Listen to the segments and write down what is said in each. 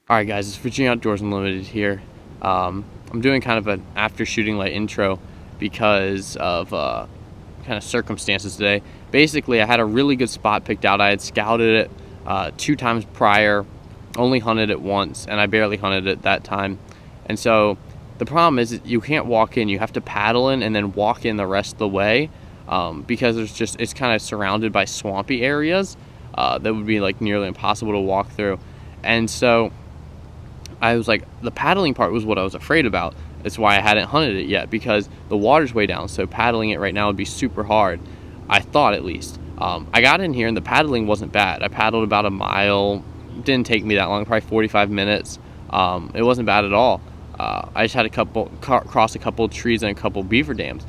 Alright guys, it's Virginia Outdoors Unlimited here. I'm doing kind of an after shooting light intro because of kind of circumstances today. Basically, I had a really good spot picked out. I had scouted it 2 times prior, only hunted it once, and I barely hunted it that time. And so the problem is that you can't walk in. You have to paddle in and then walk in the rest of the way because it's kind of surrounded by swampy areas that would be like nearly impossible to walk through. And so I was like, the paddling part was what I was afraid about. That's why I hadn't hunted it yet, because the water's way down, so paddling it right now would be super hard. I thought, at least. I got in here and the paddling wasn't bad. I paddled about a mile. Didn't take me that long, probably 45 minutes. It wasn't bad at all. I just had cross a couple of trees and a couple of beaver dams.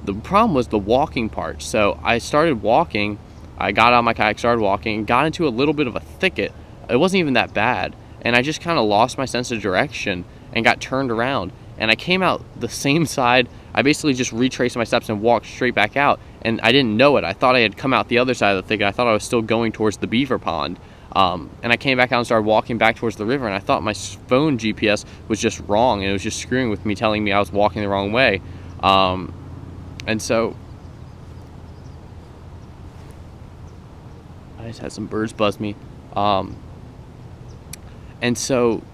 The problem was the walking part. So I started walking. I got out of my kayak, started walking, and got into a little bit of a thicket. It wasn't even that bad. And I just kind of lost my sense of direction and got turned around. And I came out the same side. I basically just retraced my steps and walked straight back out. And I didn't know it. I thought I had come out the other side of the thicket. I thought I was still going towards the beaver pond. And I came back out and started walking back towards the river. And I thought my phone GPS was just wrong. And it was just screwing with me, telling me I was walking the wrong way. And so I just had some birds buzz me. And so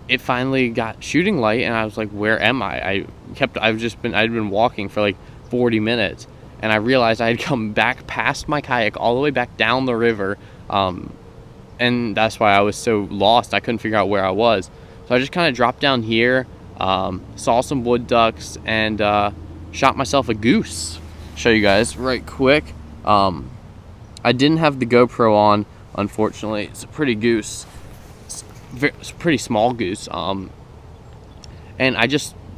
it finally got shooting light, and I was like, where am I? I'd been walking for like 40 minutes, and I realized I had come back past my kayak all the way back down the river. And that's why I was so lost. I couldn't figure out where I was. So I just kind of dropped down here, saw some wood ducks, and shot myself a goose. Show you guys right quick. I didn't have the GoPro on, unfortunately. It's a pretty goose. It's a pretty small goose, and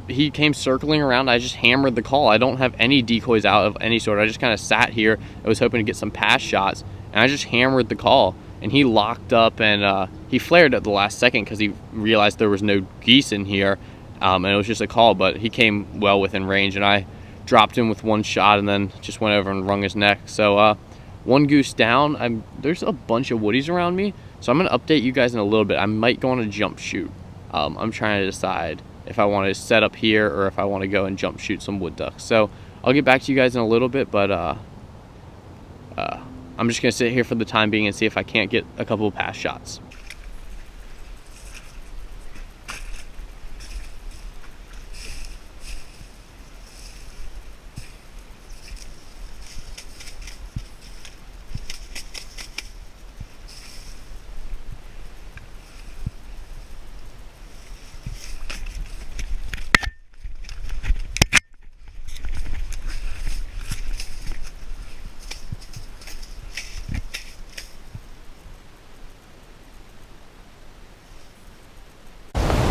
he came circling around. I just hammered the call. I don't have any decoys out of any sort. I just kind of sat here. I was hoping to get some pass shots, and I just hammered the call, and he locked up, and he flared at the last second because he realized there was no geese in here, and it was just a call, but he came well within range, and I dropped him with one shot and then just went over and wrung his neck. So one goose down. There's a bunch of woodies around me, so I'm going to update you guys in a little bit. I might go on a jump shoot. I'm trying to decide if I want to set up here or if I want to go and jump shoot some wood ducks. So I'll get back to you guys in a little bit, but I'm just going to sit here for the time being and see if I can't get a couple of pass shots.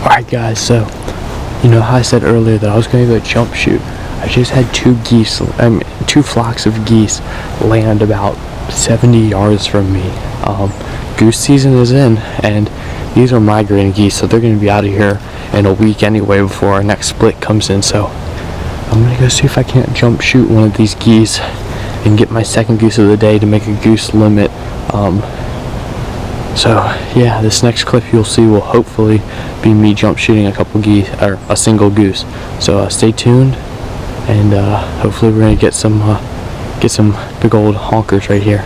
Alright guys, so you know how I said earlier that I was going to go jump shoot. I just had two flocks of geese land about 70 yards from me. Goose season is in, and these are migrating geese, so they're going to be out of here in a week anyway before our next split comes in. So I'm going to go see if I can't jump shoot one of these geese and get my second goose of the day to make a goose limit. So yeah, this next clip you'll see will hopefully be me jump shooting a couple geese, or a single goose. So stay tuned, and hopefully we're gonna get some big old honkers right here.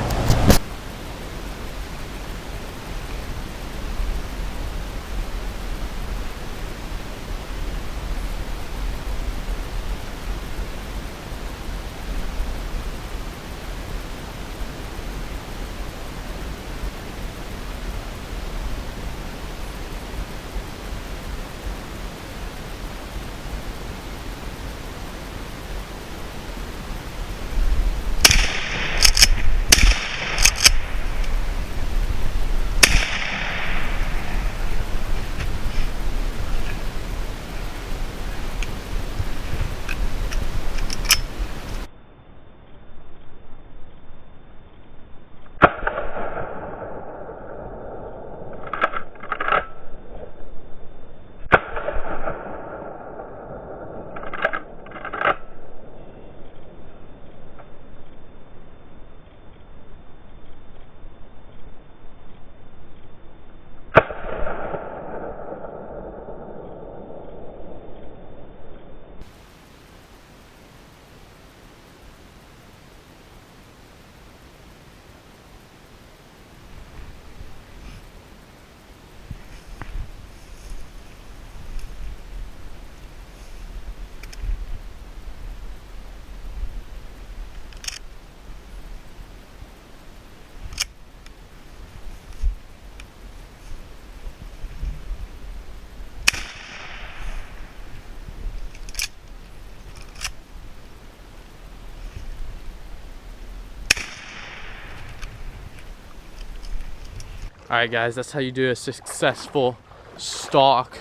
Alright guys, that's how you do a successful stalk.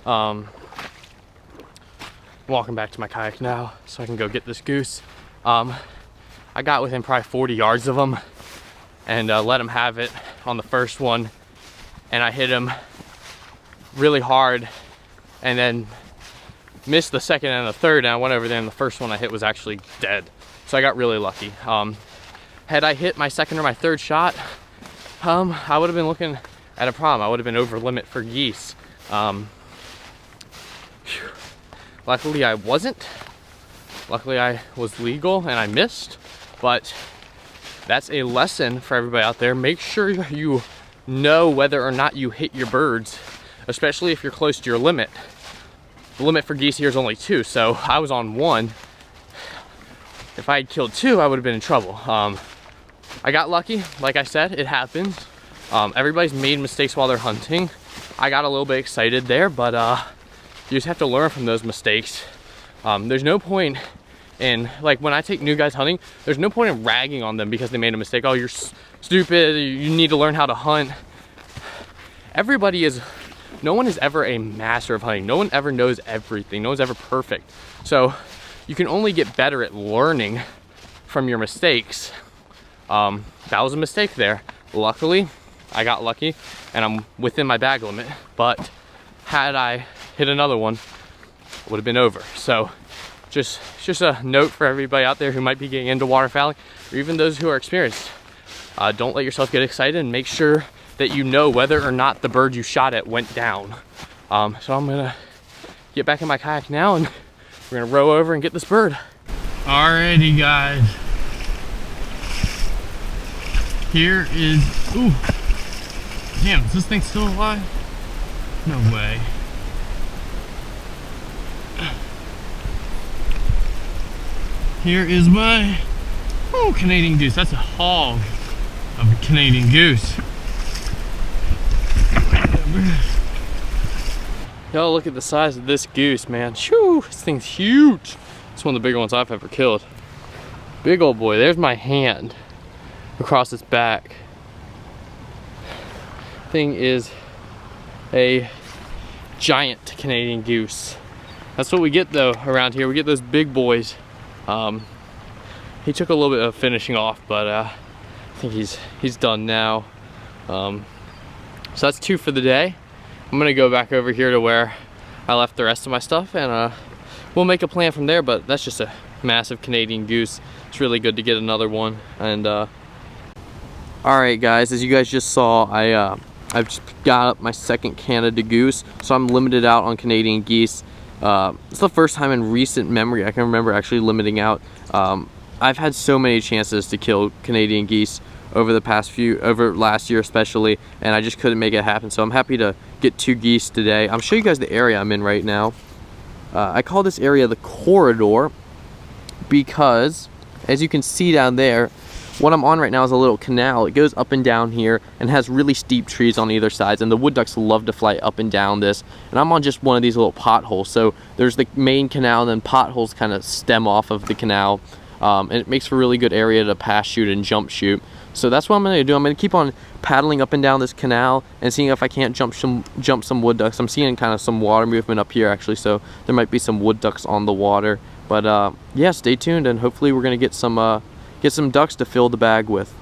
Walking back to my kayak now so I can go get this goose. I got within probably 40 yards of him and let him have it on the first one, and I hit him really hard and then missed the second and the third, and I went over there and the first one I hit was actually dead. So I got really lucky. Had I hit my second or my third shot, I would have been looking at a problem. I would have been over limit for geese. Luckily I wasn't. Luckily I was legal and I missed, but that's a lesson for everybody out there. Make sure you know whether or not you hit your birds, especially if you're close to your limit. The limit for geese here is only 2, so I was on 1. If I had killed 2, I would have been in trouble. I got lucky, like I said, it happens. Everybody's made mistakes while they're hunting. I got a little bit excited there, but you just have to learn from those mistakes. There's no point in, like when I take new guys hunting, there's no point in ragging on them because they made a mistake. Oh, you're stupid, you need to learn how to hunt. No one is ever a master of hunting. No one ever knows everything. No one's ever perfect. So you can only get better at learning from your mistakes. That was a mistake there. Luckily, I got lucky and I'm within my bag limit, but had I hit another one, it would have been over. So just a note for everybody out there who might be getting into waterfowling, or even those who are experienced. Don't let yourself get excited, and make sure that you know whether or not the bird you shot at went down. So I'm gonna get back in my kayak now and we're gonna row over and get this bird. Alrighty guys. Here is, ooh, damn, is this thing still alive? No way. Here is my, oh, Canadian goose. That's a hog of a Canadian goose. Y'all look at the size of this goose, man. Shoo, this thing's huge. It's one of the bigger ones I've ever killed. Big old boy. There's my hand across its back. Thing is a giant Canadian goose. That's what we get though around here. We get those big boys. He took a little bit of finishing off, but I think he's done now. So that's 2 for the day. I'm gonna go back over here to where I left the rest of my stuff, and we'll make a plan from there. But that's just a massive Canadian goose. It's really good to get another one. And all right guys, as you guys just saw, I've just got up my second Canada goose, so I'm limited out on Canadian geese. It's the first time in recent memory I can remember actually limiting out. I've had so many chances to kill Canadian geese over last year especially, and I just couldn't make it happen. So I'm happy to get 2 geese today. I'll show you guys the area I'm in right now. I call this area the corridor because, as you can see down there, what I'm on right now is a little canal. It goes up and down here and has really steep trees on either sides, and the wood ducks love to fly up and down this. And I'm on just one of these little potholes. So there's the main canal, and then potholes kind of stem off of the canal. And it makes for a really good area to pass shoot and jump shoot. So that's what I'm going to do. I'm going to keep on paddling up and down this canal and seeing if I can't jump some wood ducks. I'm seeing kind of some water movement up here actually, so there might be some wood ducks on the water. But yeah, stay tuned, and hopefully we're going to get some ducks to fill the bag with.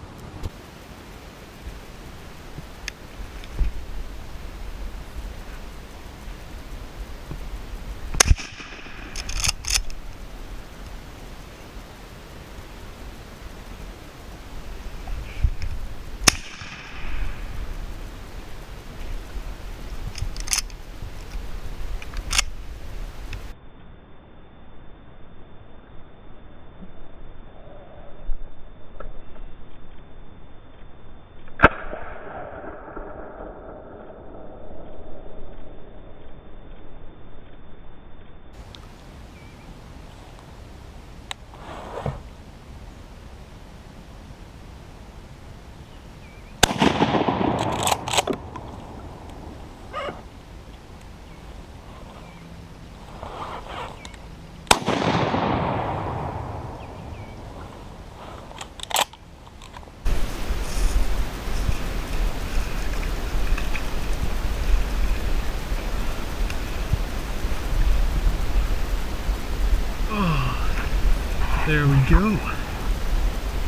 There we go.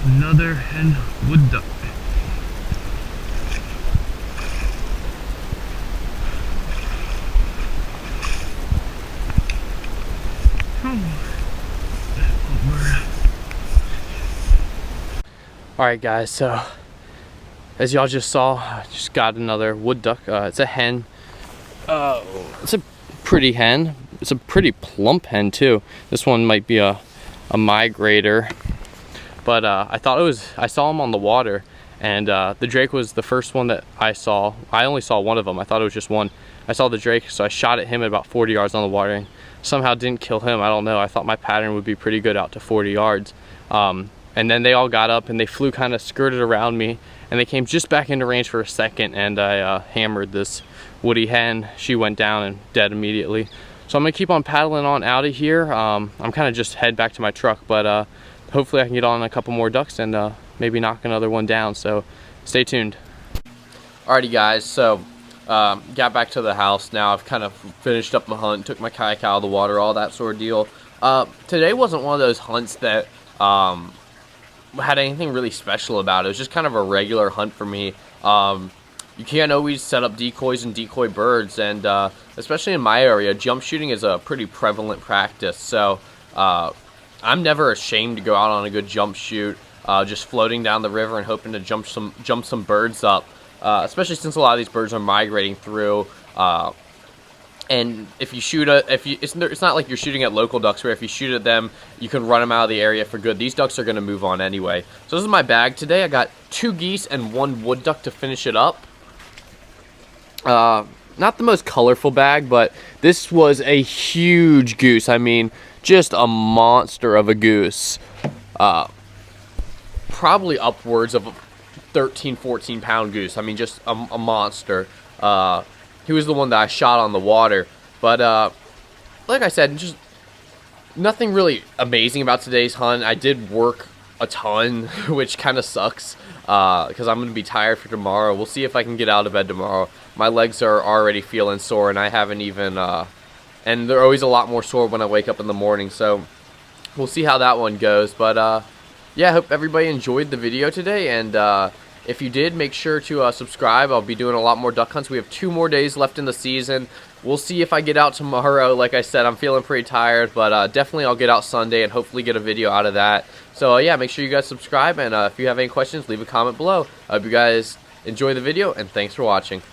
Another hen wood duck. Alright guys, so as y'all just saw, I just got another wood duck. It's a hen. It's a pretty hen. It's a pretty plump hen too. This one might be a migrator. But I saw him on the water, and the drake was the first one that I saw. I only saw one of them. I thought it was just one. I saw the drake, so I shot at him at about 40 yards on the water and somehow didn't kill him. I don't know. I thought my pattern would be pretty good out to 40 yards. And then they all got up and they flew kind of skirted around me, and they came just back into range for a second, and I hammered this woody hen. She went down and dead immediately. So I'm gonna keep on paddling on out of here. I'm kind of just head back to my truck, but hopefully I can get on a couple more ducks and maybe knock another one down, so stay tuned. Alrighty guys, so got back to the house now. I've kind of finished up my hunt, took my kayak out of the water, all that sort of deal. Today wasn't one of those hunts that had anything really special about it. It was just kind of a regular hunt for me. You can't always set up decoys and decoy birds, and especially in my area, jump shooting is a pretty prevalent practice. So I'm never ashamed to go out on a good jump shoot, just floating down the river and hoping to jump some birds up. Especially since a lot of these birds are migrating through. And if you shoot it's not like you're shooting at local ducks where if you shoot at them, you can run them out of the area for good. These ducks are going to move on anyway. So this is my bag today. I got 2 geese and 1 wood duck to finish it up. Not the most colorful bag, but this was a huge goose. I mean, just a monster of a goose. Probably upwards of a 13-14 pound goose. I mean, just a monster. He was the one that I shot on the water, but like I said, just nothing really amazing about today's hunt. I did work a ton, which kind of sucks because I'm going to be tired for tomorrow. We'll see if I can get out of bed tomorrow. My legs are already feeling sore, and I haven't even and they're always a lot more sore when I wake up in the morning, so we'll see how that one goes. But yeah, I hope everybody enjoyed the video today, and if you did, make sure to subscribe. I'll be doing a lot more duck hunts. We have 2 more days left in the season. We'll see if I get out tomorrow. Like I said, I'm feeling pretty tired, but definitely I'll get out Sunday and hopefully get a video out of that. So yeah, make sure you guys subscribe, and if you have any questions, leave a comment below. I hope you guys enjoy the video, and thanks for watching.